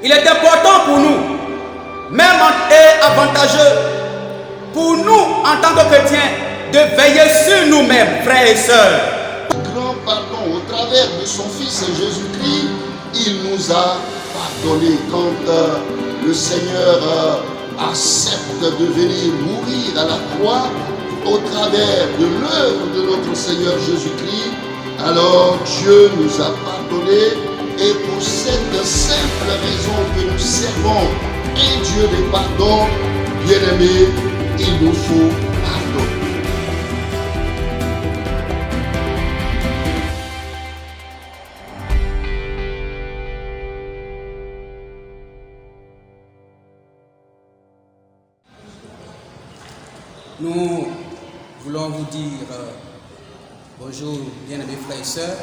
Il est important pour nous, même et avantageux pour nous en tant que chrétiens, de veiller sur nous-mêmes, frères et sœurs. Grand pardon au travers de son Fils Jésus-Christ, il nous a pardonné. Quand le Seigneur accepte de venir mourir à la croix au travers de l'œuvre de notre Seigneur Jésus-Christ, alors Dieu nous a pardonné, et pour cette simple raison que nous servons un Dieu de pardon, bien-aimé, il nous faut pardon. Nous voulons vous dire bonjour, bien-aimés frères et sœurs.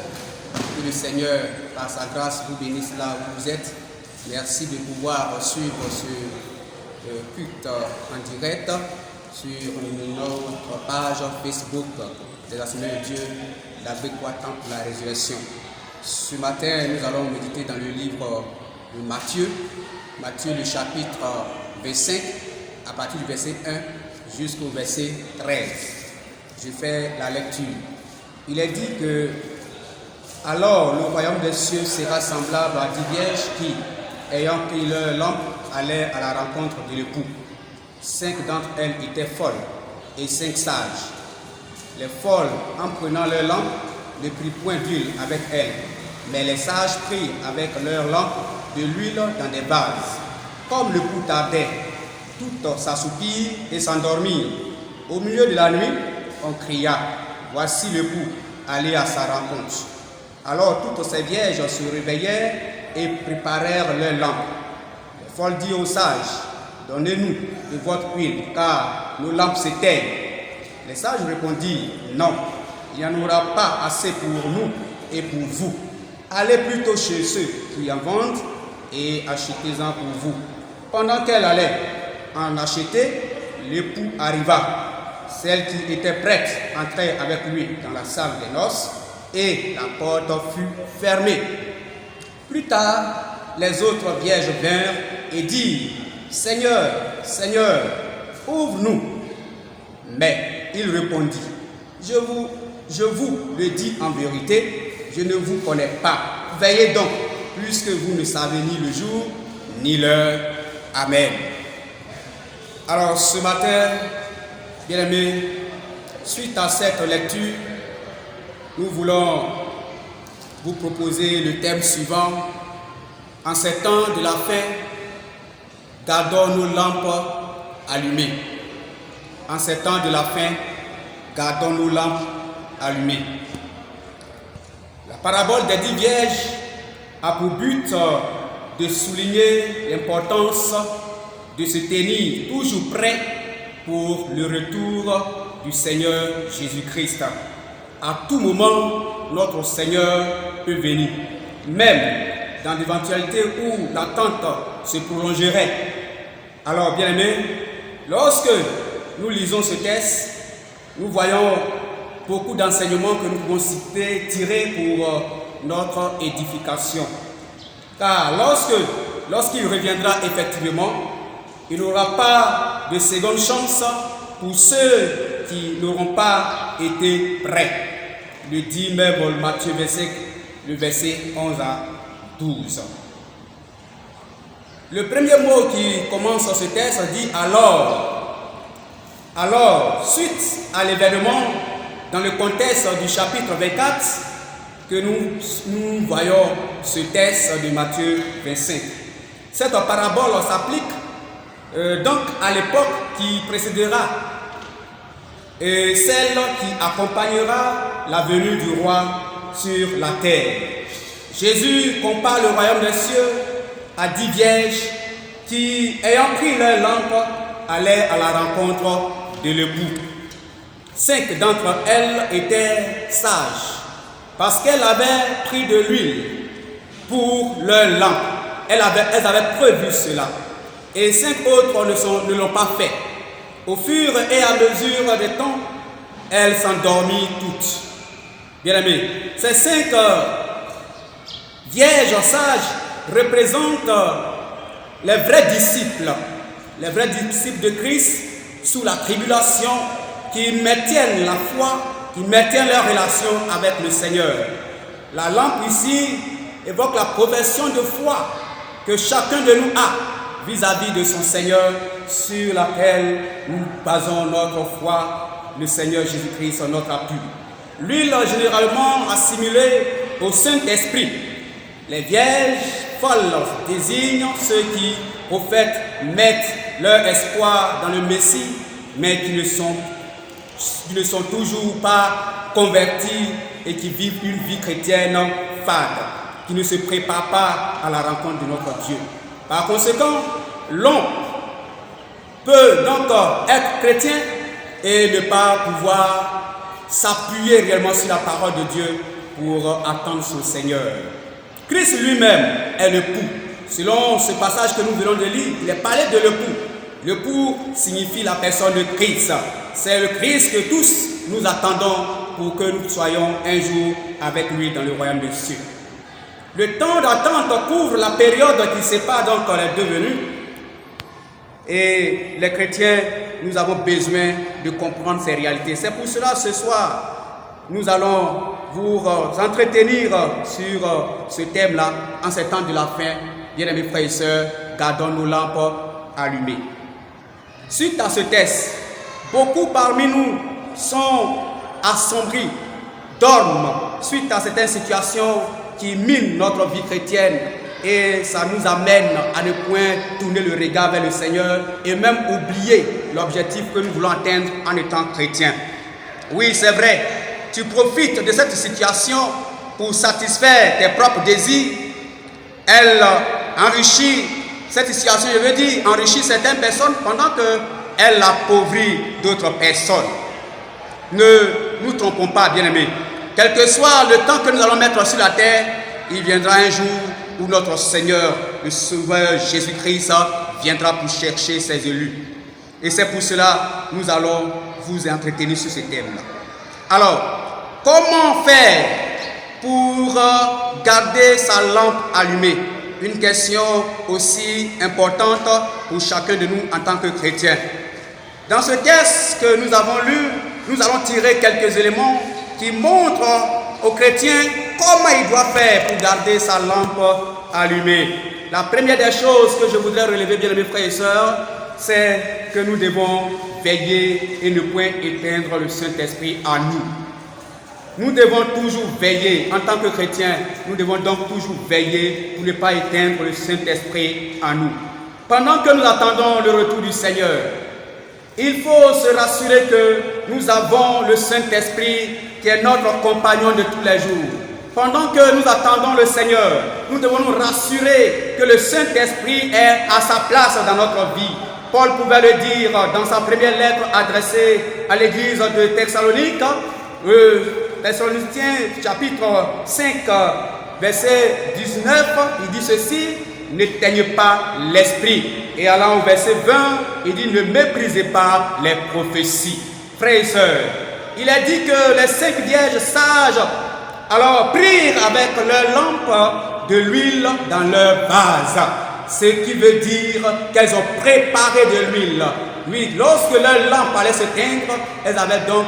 Que le Seigneur, par sa grâce, vous bénisse là où vous êtes. Merci de pouvoir suivre ce culte en direct sur notre page Facebook de l'Assemblée de Dieu, l'Abricot Temple pour la Résurrection. Ce matin, nous allons méditer dans le livre de Matthieu, le chapitre 25, à partir du verset 1 jusqu'au verset 13. Je fais la lecture. Il est dit que alors le royaume des cieux sera semblable à 10 vierges qui, ayant pris leur lampe, allaient à la rencontre de l'époux. 5 d'entre elles étaient folles et 5 sages. Les folles, en prenant leur lampe, ne prirent point d'huile avec elles, mais les sages prirent avec leur lampe de l'huile dans des vases. Comme l'époux tardait, toutes s'assoupirent et s'endormirent. Au milieu de la nuit, on cria, voici l'époux, allez à sa rencontre. Alors toutes ces vierges se réveillèrent et préparèrent leurs lampes. Les folles dirent aux sages, donnez-nous de votre huile, car nos lampes s'éteignent. Les sages répondirent, non, il n'y en aura pas assez pour nous et pour vous. Allez plutôt chez ceux qui en vendent et achetez-en pour vous. Pendant qu'elle allait en acheter, l'époux arriva. Celle qui était prête entrait avec lui dans la salle des noces et la porte fut fermée. Plus tard, les autres vierges vinrent et dirent, Seigneur, Seigneur, ouvre-nous. Mais il répondit, je vous le dis en vérité, je ne vous connais pas. Veillez donc, puisque vous ne savez ni le jour, ni l'heure. Amen. Alors ce matin, bien-aimés, suite à cette lecture, nous voulons vous proposer le thème suivant. En ces temps de la fin, gardons nos lampes allumées. En ces temps de la fin, gardons nos lampes allumées. La parabole des 10 vierges a pour but de souligner l'importance de se tenir toujours prêt pour le retour du Seigneur Jésus-Christ. À tout moment, notre Seigneur peut venir, même dans l'éventualité où l'attente se prolongerait. Alors, bien aimés, lorsque nous lisons ce texte, nous voyons beaucoup d'enseignements que nous pouvons tirer pour notre édification. Car lorsqu'il reviendra effectivement, il n'y aura pas de seconde chance pour ceux qui n'auront pas été prêts. Le dit même Matthieu le verset 11 à 12. Le premier mot qui commence ce texte dit alors. Alors, suite à l'événement, dans le contexte du chapitre 24, que nous voyons ce texte de Matthieu 25. Cette parabole s'applique donc à l'époque qui précédera et celle qui accompagnera la venue du roi sur la terre. Jésus compare le royaume des cieux à 10 vierges qui, ayant pris leur lampe, allaient à la rencontre de l'époux. 5 d'entre elles étaient sages parce qu'elles avaient pris de l'huile pour leur lampe. Elles avaient prévu cela. Et 5 autres ne l'ont pas fait. Au fur et à mesure des temps, elles s'endormirent toutes. Bien aimés, ces 5 vierges sages représentent les vrais disciples de Christ sous la tribulation, qui maintiennent la foi, qui maintiennent leur relation avec le Seigneur. La lampe ici évoque la profession de foi que chacun de nous a vis-à-vis de son Seigneur, sur laquelle nous basons notre foi, le Seigneur Jésus-Christ, notre appui. L'huile généralement assimilée au Saint-Esprit. Les vierges folles désignent ceux qui, au fait, mettent leur espoir dans le Messie, mais qui ne sont toujours pas convertis et qui vivent une vie chrétienne fade, qui ne se préparent pas à la rencontre de notre Dieu. Par conséquent, l'on peut donc être chrétien et ne pas pouvoir s'appuyer réellement sur la parole de Dieu pour attendre son Seigneur. Christ lui-même est l'époux. Selon ce passage que nous venons de lire, il est parlé de l'époux. L'époux signifie la personne de Christ. C'est le Christ que tous nous attendons pour que nous soyons un jour avec lui dans le royaume des cieux. Le temps d'attente couvre la période qui sépare donc les deux venus. Et les chrétiens, nous avons besoin de comprendre ces réalités. C'est pour cela, ce soir, nous allons vous entretenir sur ce thème-là, en ces temps de la fin. Bien-aimés frères et sœurs, gardons nos lampes allumées. Suite à ce test, beaucoup parmi nous sont assombris, dorment, suite à certaines situations qui minent notre vie chrétienne. Et ça nous amène à ne point tourner le regard vers le Seigneur et même oublier l'objectif que nous voulons atteindre en étant chrétiens. Oui, c'est vrai, tu profites de cette situation pour satisfaire tes propres désirs. Elle enrichit, cette situation, je veux dire, enrichit certaines personnes pendant qu'elle appauvrit d'autres personnes. Ne nous trompons pas, bien-aimés. Quel que soit le temps que nous allons mettre sur la terre, il viendra un jour où notre Seigneur, le Sauveur Jésus-Christ, viendra pour chercher ses élus. Et c'est pour cela que nous allons vous entretenir sur ce thème-là. Alors, comment faire pour garder sa lampe allumée? Une question aussi importante pour chacun de nous en tant que chrétiens. Dans ce texte que nous avons lu, nous allons tirer quelques éléments qui montrent aux chrétiens comment il doit faire pour garder sa lampe allumée. La première des choses que je voudrais relever, bien mes frères et sœurs, c'est que nous devons veiller et ne point éteindre le Saint-Esprit en nous. Nous devons toujours veiller, en tant que chrétiens, nous devons donc toujours veiller pour ne pas éteindre le Saint-Esprit en nous. Pendant que nous attendons le retour du Seigneur, il faut se rassurer que nous avons le Saint-Esprit qui est notre compagnon de tous les jours. Pendant que nous attendons le Seigneur, nous devons nous rassurer que le Saint-Esprit est à sa place dans notre vie. Paul pouvait le dire dans sa première lettre adressée à l'église de Thessalonique, Thessaloniciens chapitre 5, verset 19, il dit ceci: n'éteignez pas l'esprit. Et allant au verset 20, il dit ne méprisez pas les prophéties. Frères et sœurs, il a dit que les 5 vierges sages alors prirent avec leur lampe de l'huile dans leur vase. Ce qui veut dire qu'elles ont préparé de l'huile. Oui, lorsque leur lampe allait s'éteindre, elles avaient donc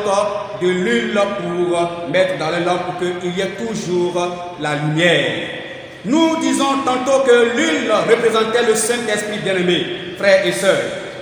de l'huile pour mettre dans leur lampe pour qu'il y ait toujours la lumière. Nous disons tantôt que l'huile représentait le Saint-Esprit bien-aimé, frères et sœurs.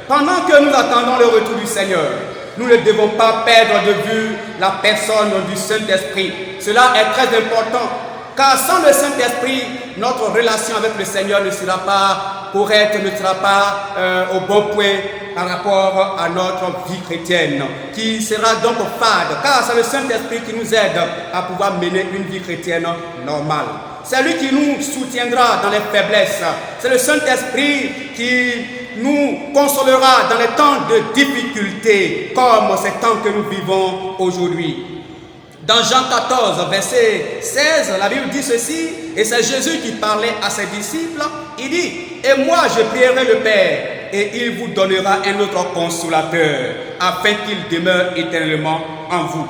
Pendant que nous attendons le retour du Seigneur, nous ne devons pas perdre de vue la personne du Saint-Esprit. Cela est très important, car sans le Saint-Esprit, notre relation avec le Seigneur ne sera pas correcte, ne sera pas au bon point par rapport à notre vie chrétienne, qui sera donc fade, car c'est le Saint-Esprit qui nous aide à pouvoir mener une vie chrétienne normale. C'est lui qui nous soutiendra dans les faiblesses. C'est le Saint-Esprit qui nous consolera dans les temps de difficulté, comme ces temps que nous vivons aujourd'hui. Dans Jean 14, verset 16, la Bible dit ceci, et c'est Jésus qui parlait à ses disciples. Il dit, et moi je prierai le Père, et il vous donnera un autre consolateur, afin qu'il demeure éternellement en vous.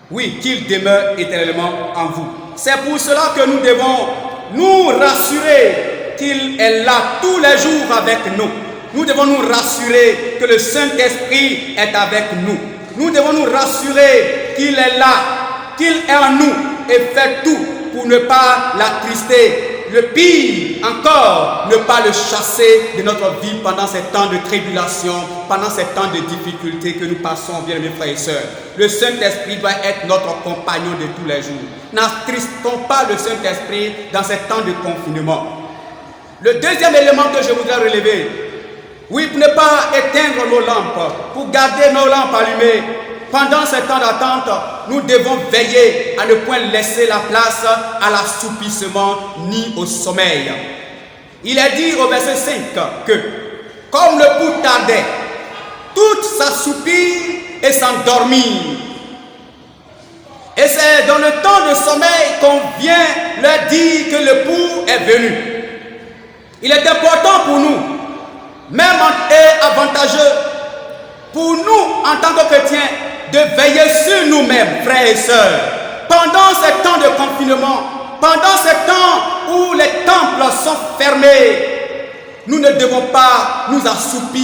Oui, qu'il demeure éternellement en vous. C'est pour cela que nous devons nous rassurer qu'il est là tous les jours avec nous. Nous devons nous rassurer que le Saint-Esprit est avec nous. Nous devons nous rassurer qu'il est là, qu'il est en nous et fait tout pour ne pas l'attrister. Le pire encore, ne pas le chasser de notre vie pendant ces temps de tribulation, pendant ces temps de difficultés que nous passons, bien mes frères et sœurs. Le Saint-Esprit doit être notre compagnon de tous les jours. N'attristons pas le Saint-Esprit dans ces temps de confinement. Le deuxième élément que je voudrais relever, oui, pour ne pas éteindre nos lampes, pour garder nos lampes allumées, pendant ces temps d'attente, nous devons veiller à ne point laisser la place à l'assoupissement ni au sommeil. Il est dit au verset 5 que, comme le pouls tardait, toutes s'assoupirent et s'endormirent. Et c'est dans le temps de sommeil qu'on vient leur dire que le pouls est venu. Il est important pour nous, même et avantageux, pour nous en tant que chrétiens, de veiller sur nous-mêmes, frères et sœurs, pendant ces temps de confinement, pendant ces temps où les temples sont fermés. Nous ne devons pas nous assoupir,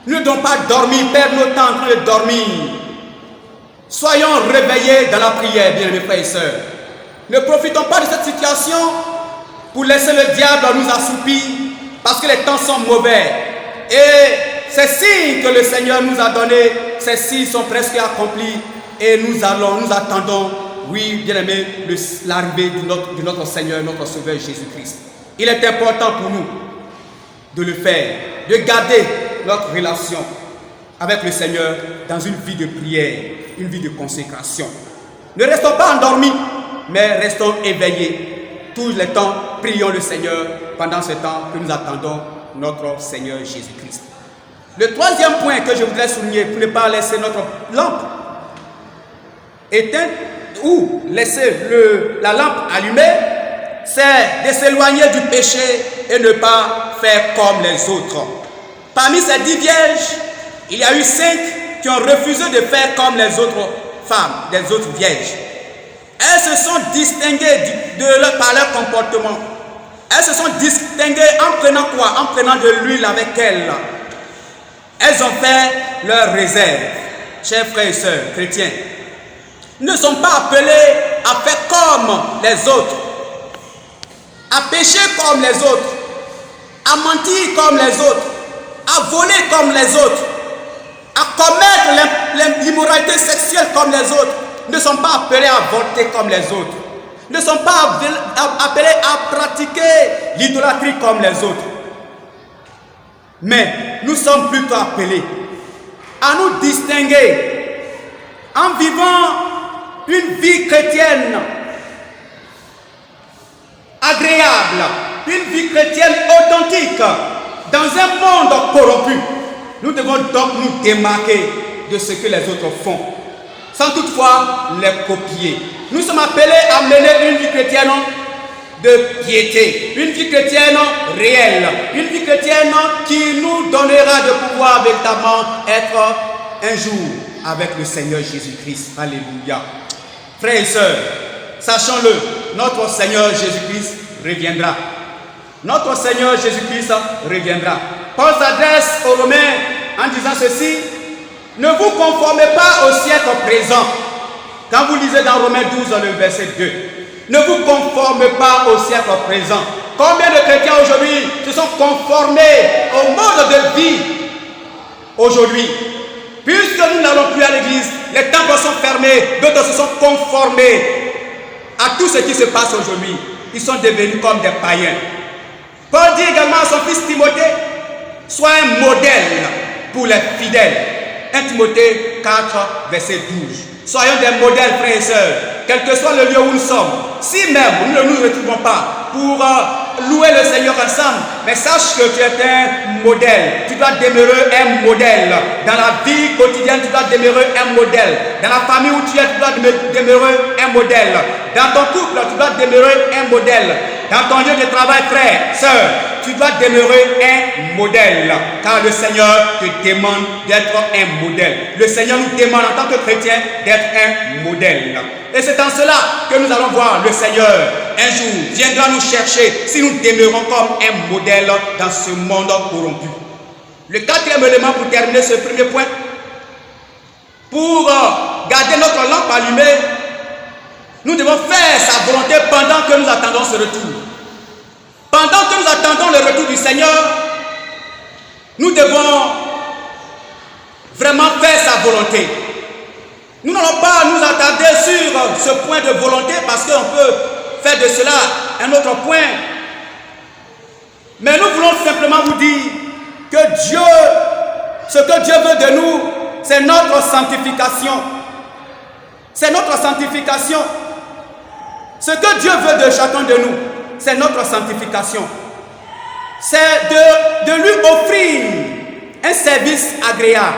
nous ne devons pas dormir, perdre notre temps en train de dormir. Soyons réveillés dans la prière, bien mes frères et sœurs. Ne profitons pas de cette situation pour laisser le diable nous assoupir, parce que les temps sont mauvais. Et ces signes que le Seigneur nous a donnés, ces signes sont presque accomplis et nous attendons, oui, bien aimé, l'arrivée de notre Seigneur, notre Sauveur Jésus-Christ. Il est important pour nous de le faire, de garder notre relation avec le Seigneur dans une vie de prière, une vie de consécration. Ne restons pas endormis, mais restons éveillés. Tous les temps, prions le Seigneur pendant ce temps que nous attendons notre Seigneur Jésus-Christ. Le troisième point que je voudrais souligner pour ne pas laisser notre lampe éteinte ou laisser la lampe allumée, c'est de s'éloigner du péché et ne pas faire comme les autres. Parmi ces 10 vierges, il y a eu 5 qui ont refusé de faire comme les autres femmes, les autres vierges. Elles se sont distinguées par leur comportement. Elles se sont distinguées en prenant quoi? En prenant de l'huile avec elles. Elles ont fait leur réserve. Chers frères et sœurs chrétiens, nous ne sommes pas appelés à faire comme les autres, à pécher comme les autres, à mentir comme les autres, à voler comme les autres, à commettre l'immoralité sexuelle comme les autres. Nous ne sommes pas appelés à avorter comme les autres. Nous ne sommes pas appelés à pratiquer l'idolâtrie comme les autres. Mais nous sommes plutôt appelés à nous distinguer en vivant une vie chrétienne agréable, une vie chrétienne authentique dans un monde corrompu. Nous devons donc nous démarquer de ce que les autres font, sans toutefois les copier. Nous sommes appelés à mener une vie chrétienne de piété, une vie chrétienne réelle, une vie chrétienne qui nous donnera de pouvoir véritablement être un jour avec le Seigneur Jésus-Christ. Alléluia. Frères et sœurs, sachons-le, notre Seigneur Jésus-Christ reviendra. Notre Seigneur Jésus-Christ reviendra. Paul s'adresse aux Romains en disant ceci: ne vous conformez pas au siècle présent. Quand vous lisez dans Romains 12, le verset 2, ne vous conformez pas au siècle présent. Combien de chrétiens aujourd'hui se sont conformés au mode de vie aujourd'hui? Puisque nous n'allons plus à l'église, les temples sont fermés, d'autres se sont conformés à tout ce qui se passe aujourd'hui. Ils sont devenus comme des païens. Paul dit également à son fils Timothée: sois un modèle pour les fidèles. 1 Timothée 4, verset 12. Soyons des modèles, frères et sœurs, quel que soit le lieu où nous sommes. Si même nous ne nous retrouvons pas pour louer le Seigneur ensemble, mais sache que tu es un modèle. Tu dois demeurer un modèle. Dans la vie quotidienne, tu dois demeurer un modèle. Dans la famille où tu es, tu dois demeurer un modèle. Dans ton couple, tu dois demeurer un modèle. Dans ton lieu de travail, frère, sœur, tu dois demeurer un modèle, car le Seigneur te demande d'être un modèle. Le Seigneur nous demande en tant que chrétiens d'être un modèle. Et c'est en cela que nous allons voir le Seigneur un jour viendra nous chercher si nous demeurons comme un modèle dans ce monde corrompu. Le quatrième élément pour terminer ce premier point, pour garder notre lampe allumée, nous devons faire sa volonté pendant que nous attendons ce retour. Pendant que nous attendons le retour du Seigneur, nous devons vraiment faire sa volonté. Nous n'allons pas nous attarder sur ce point de volonté parce qu'on peut faire de cela un autre point. Mais nous voulons simplement vous dire que Dieu, ce que Dieu veut de nous, c'est notre sanctification. C'est notre sanctification. Ce que Dieu veut de chacun de nous, c'est notre sanctification. C'est de lui offrir un service agréable.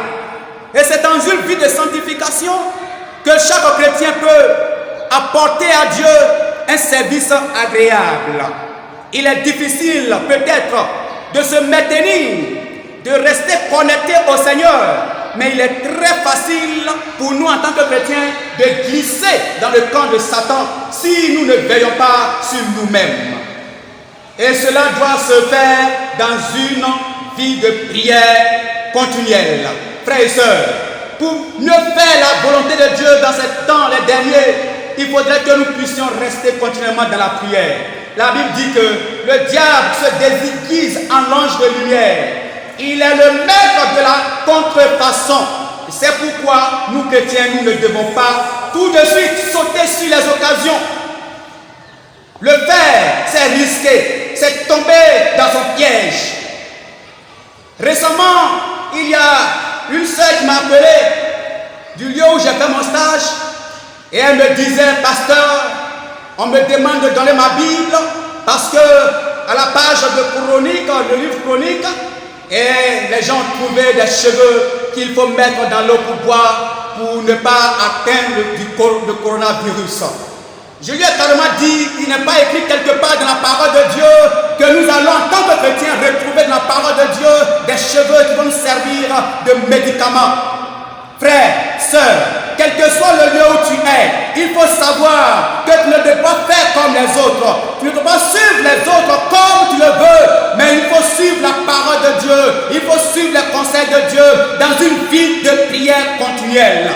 Et c'est dans une vie de sanctification que chaque chrétien peut apporter à Dieu un service agréable. Il est difficile peut-être de se maintenir, de rester connecté au Seigneur, mais il est très facile pour nous en tant que chrétiens de glisser dans le camp de Satan si nous ne veillons pas sur nous-mêmes. Et cela doit se faire dans une vie de prière continuelle. Frères et sœurs, pour mieux faire la volonté de Dieu dans ces temps, les derniers, il faudrait que nous puissions rester continuellement dans la prière. La Bible dit que le diable se déguise en ange de lumière. Il est le maître de la contrefaçon. C'est pourquoi nous chrétiens, nous ne devons pas tout de suite sauter sur les occasions. Le faire, c'est risquer, c'est tomber dans son piège. Récemment, il y a une sœur qui m'a appelé du lieu où j'ai fait mon stage et elle me disait, pasteur, on me demande de donner ma Bible parce que à la page de Chronique, le livre Chronique, et les gens trouvaient des cheveux qu'il faut mettre dans l'eau pour boire pour ne pas atteindre le coronavirus. Je lui ai carrément dit, il n'est pas écrit quelque part dans la parole de Dieu que nous allons en tant que chrétiens retrouver dans la parole de Dieu des cheveux qui vont nous servir de médicaments. Frères, sœurs, quel que soit le lieu où tu es, il faut savoir que tu ne dois pas faire comme les autres. Tu ne dois pas suivre les autres comme tu le veux, mais il faut suivre la parole de Dieu. Il faut suivre les conseils de Dieu dans une vie de prière continuelle.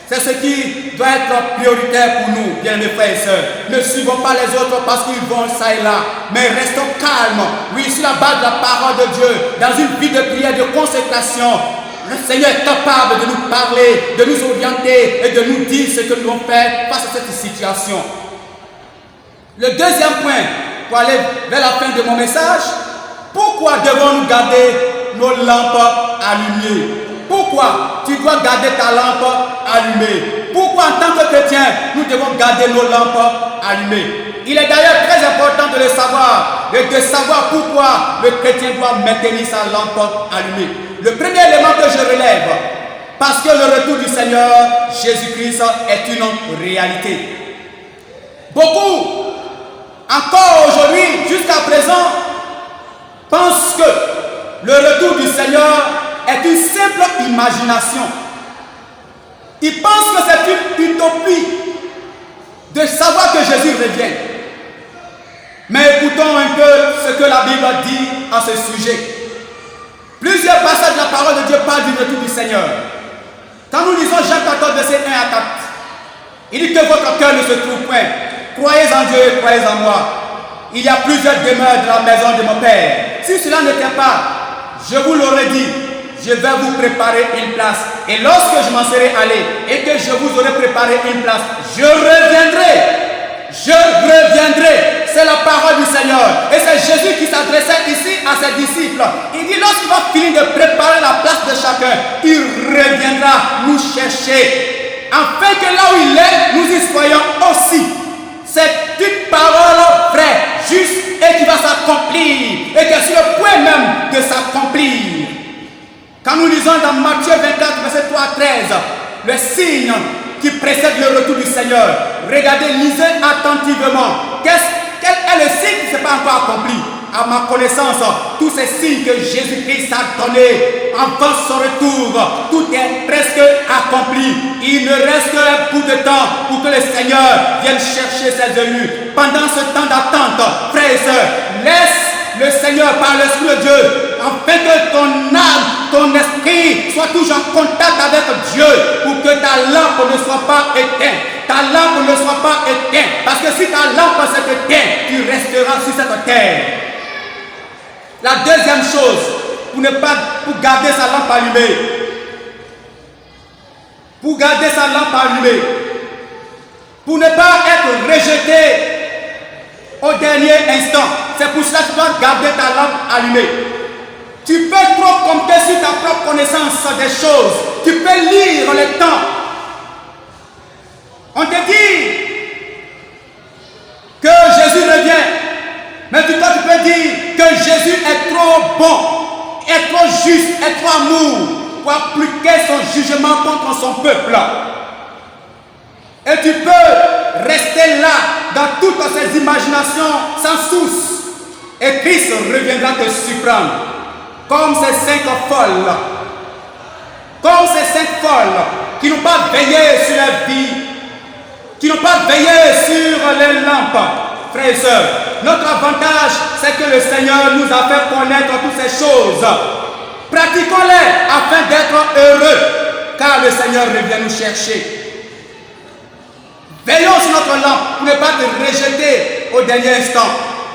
C'est ce qui doit être prioritaire pour nous, bien-aimés frères et sœurs. Ne suivons pas les autres parce qu'ils vont ça et là, mais restons calmes. Oui, sur la base de la parole de Dieu, dans une vie de prière, de consécration, le Seigneur est capable de nous parler, de nous orienter et de nous dire ce que nous devons faire face à cette situation. Le deuxième point, pour aller vers la fin de mon message, pourquoi devons-nous garder nos lampes allumées? Pourquoi tu dois garder ta lampe allumée? Pourquoi en tant que chrétien, nous devons garder nos lampes allumées? Il est d'ailleurs très important de le savoir et de savoir pourquoi le chrétien doit maintenir sa lampe allumée. Le premier élément que je relève, parce que le retour du Seigneur Jésus-Christ est une réalité. Beaucoup, encore aujourd'hui, jusqu'à présent, pensent que le retour du Seigneur est une simple imagination. Ils pensent que c'est une utopie de savoir que Jésus revient. Mais écoutons un peu ce que la Bible dit à ce sujet. Plusieurs passages de la parole de Dieu parlent du retour du Seigneur. Quand nous lisons Jean 14, verset 1 à 4, il dit que votre cœur ne se trouve point. Croyez en Dieu et croyez en moi. Il y a plusieurs demeures dans la maison de mon Père. Si cela n'était pas, je vous l'aurais dit. Je vais vous préparer une place. Et lorsque je m'en serai allé et que je vous aurai préparé une place, je reviendrai. Je reviendrai. C'est la parole du Seigneur. Et c'est Jésus qui s'adressait ici à ses disciples. Il dit, lorsqu'il va finir de préparer la place de chacun, il reviendra nous chercher. Afin que là où il est, nous y soyons aussi. C'est une parole vraie, juste et qui va s'accomplir. Et qui est sur le point même de s'accomplir. Quand nous lisons dans Matthieu 24, verset 3 à 13, le signe qui précède le retour du Seigneur, regardez, lisez attentivement. Quel est le signe qui ne s'est pas encore accompli? à ma connaissance, tous ces signes que Jésus-Christ a donnés avant son retour, tout est presque accompli. Il ne reste qu'un bout de temps pour que le Seigneur vienne chercher ses élus. Pendant ce temps d'attente, frères et sœurs, laisse le Seigneur par l'Esprit de Dieu, afin que ton âme, ton esprit soit toujours en contact avec Dieu, pour que ta lampe ne soit pas éteinte. Ta lampe ne soit pas éteinte, parce que si ta lampe s'est éteinte, tu resteras sur cette terre. La deuxième chose, pour garder sa lampe allumée, pour garder sa lampe allumée, pour ne pas être rejeté au dernier instant. C'est pour cela que tu dois garder ta lampe allumée. Tu peux trop compter sur ta propre connaissance des choses. Tu peux lire le temps. On te dit que Jésus revient. Mais toi, tu peux dire que Jésus est trop bon, est trop juste, est trop amour pour appliquer son jugement contre son peuple. Et tu peux rester là dans toutes ces imaginations sans source. Et Christ reviendra te surprendre. Comme ces cinq folles. Comme ces cinq folles qui n'ont pas veillé sur la vie. Qui n'ont pas veillé sur les lampes. Frères et sœurs, notre avantage, c'est que le Seigneur nous a fait connaître toutes ces choses. Pratiquons-les afin d'être heureux. Car le Seigneur revient nous chercher. Veillons sur notre lampe pour ne pas te rejeter au dernier instant.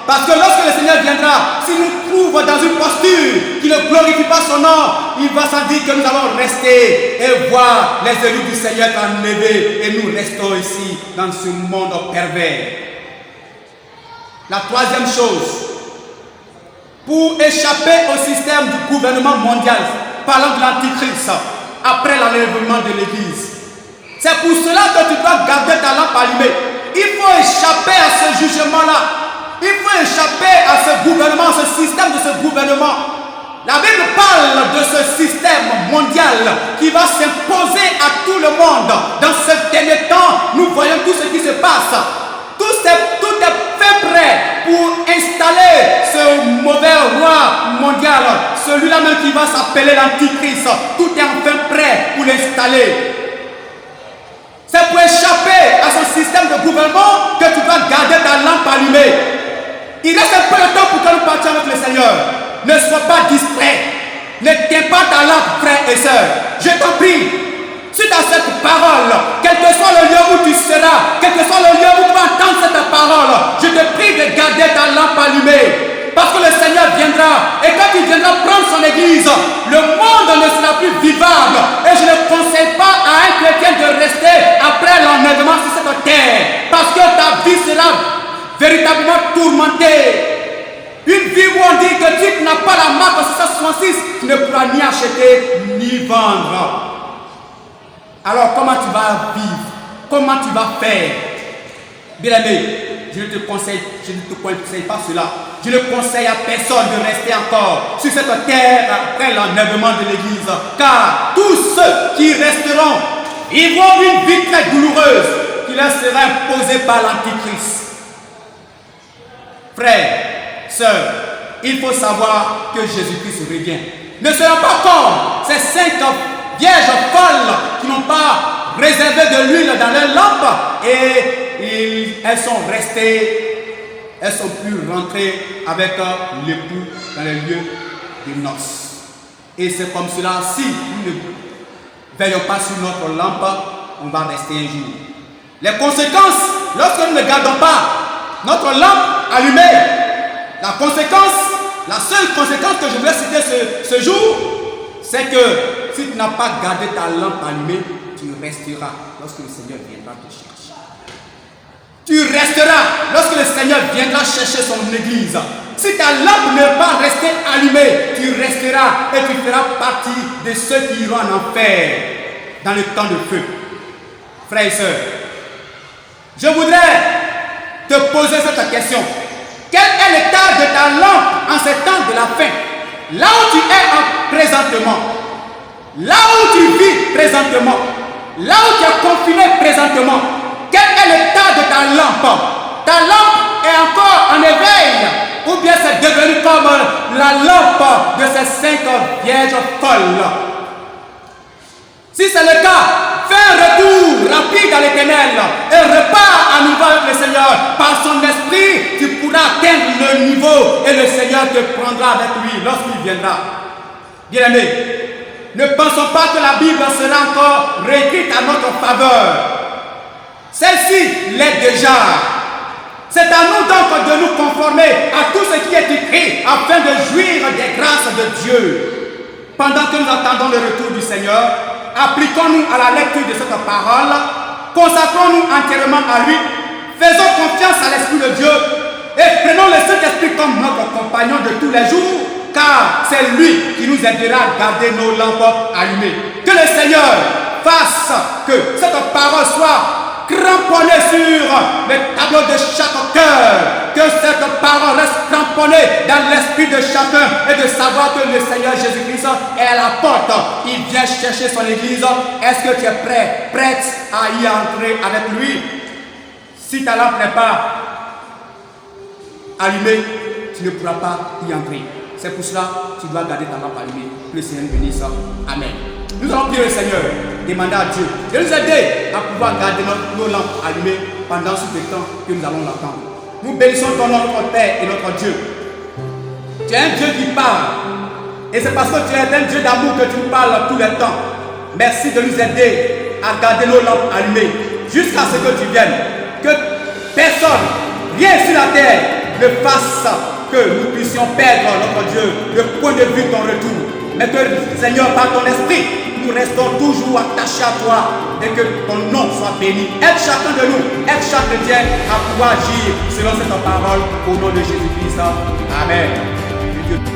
Parce que lorsque le Seigneur viendra, s'il nous trouve dans une posture qui ne glorifie pas son nom, il va s'en dire que nous allons rester et voir les élus du Seigneur enlevés et nous restons ici dans ce monde pervers. La troisième chose, pour échapper au système du gouvernement mondial, parlant de l'Antichrist, après l'enlèvement de l'Église, c'est pour cela que tu dois garder ta lampe allumée. Il faut échapper à ce jugement-là. Il faut échapper à ce gouvernement, à ce système de ce gouvernement. La Bible parle de ce système mondial qui va s'imposer à tout le monde. Dans ce dernier temps, nous voyons tout ce qui se passe. Tout est fait prêt pour installer ce mauvais roi mondial. Celui-là même qui va s'appeler l'Antichrist. Tout est enfin prêt pour l'installer. C'est pour échapper à ce système de gouvernement que tu dois garder ta lampe allumée. Il reste un peu de temps pour que nous partions avec le Seigneur. Ne sois pas distrait. N'éteins pas ta lampe, frère et sœur. Je t'en prie, suite à cette parole, quel que soit le lieu où tu seras, quel que soit le lieu où tu vas entendre cette parole, je te prie de garder ta lampe allumée. Parce que le Seigneur viendra. Et quand il viendra prendre son église, le monde ne sera plus vivable. Et je ne conseille pas à un chrétien de rester après l'enlèvement sur cette terre. Parce que ta vie sera véritablement tourmentée. Une vie où on dit que tu n'as pas la marque 666, tu ne pourras ni acheter ni vendre. Alors comment tu vas vivre? Comment tu vas faire? Bien-aimé, je ne te conseille pas cela. Je ne conseille à personne de rester encore sur cette terre après l'enlèvement de l'Église. Car tous ceux qui resteront vivront une vie très douloureuse qui leur sera imposée par l'Antichrist. Frères, sœurs, il faut savoir que Jésus-Christ revient. Ne seront pas comme ces cinq vierges folles qui n'ont pas réservé de l'huile dans leurs lampes et elles sont restées, elles sont plus rentrées avec l'époux dans les lieux des noces. Et c'est comme cela, si nous ne veillons pas sur notre lampe, on va rester un jour. Les conséquences, lorsque nous ne gardons pas notre lampe allumée, la seule conséquence que je voulais citer ce jour, c'est que si tu n'as pas gardé ta lampe allumée, tu resteras lorsque le Seigneur viendra te chercher. Tu resteras lorsque le Seigneur viendra chercher son église. Si ta lampe n'est pas restée allumée, tu resteras et tu feras partie de ceux qui iront en enfer dans le temps de feu. Frères et sœurs, je voudrais te poser cette question. Quel est l'état de ta lampe en ces temps de la fin? Là où tu es présentement, là où tu vis présentement, là où tu es confiné présentement, quel est l'état de ta lampe? Ta lampe est encore en éveil ou bien c'est devenu comme la lampe de ces 5 vierges folles. Si c'est le cas, fais un retour rapide à l'Éternel et repars à nouveau avec le Seigneur. Par son esprit, tu pourras atteindre le niveau et le Seigneur te prendra avec lui lorsqu'il viendra. Bien-aimés, ne pensons pas que la Bible sera encore réécrite à notre faveur. Celle-ci l'est déjà. C'est à nous donc de nous conformer à tout ce qui est écrit afin de jouir des grâces de Dieu. Pendant que nous attendons le retour du Seigneur, appliquons-nous à la lecture de cette parole, consacrons-nous entièrement à lui, faisons confiance à l'Esprit de Dieu et prenons le Saint-Esprit comme notre compagnon de tous les jours, car c'est lui qui nous aidera à garder nos lampes allumées. Que le Seigneur fasse que cette parole soit cramponnée sur le tableau de chaque cœur, que cette parole reste cramponnée dans l'esprit de chacun et de savoir que le Seigneur Jésus-Christ est à la porte. Il vient chercher son église. Est-ce que tu es prête à y entrer avec lui? Si ta lampe n'est pas allumée, tu ne pourras pas y entrer. C'est pour cela que tu dois garder ta lampe allumée. Que le Seigneur nous bénisse. Amen. Nous allons prier le Seigneur, demander à Dieu de nous aider à pouvoir garder nos lampes allumées pendant ce temps que nous allons l'attendre. Nous bénissons ton nom, notre Père et notre Dieu. Tu es un Dieu qui parle. Et c'est parce que tu es un Dieu d'amour que tu nous parles tout le temps. Merci de nous aider à garder nos lampes allumées jusqu'à ce que tu viennes. Que personne, rien sur la terre, ne fasse que nous puissions perdre, notre Dieu, le point de vue de ton retour. Mais que, Seigneur, par ton esprit, nous restons toujours attachés à toi et que ton nom soit béni. Aide chacun de nous, aide chaque chrétien à pouvoir agir selon cette parole au nom de Jésus-Christ. Amen.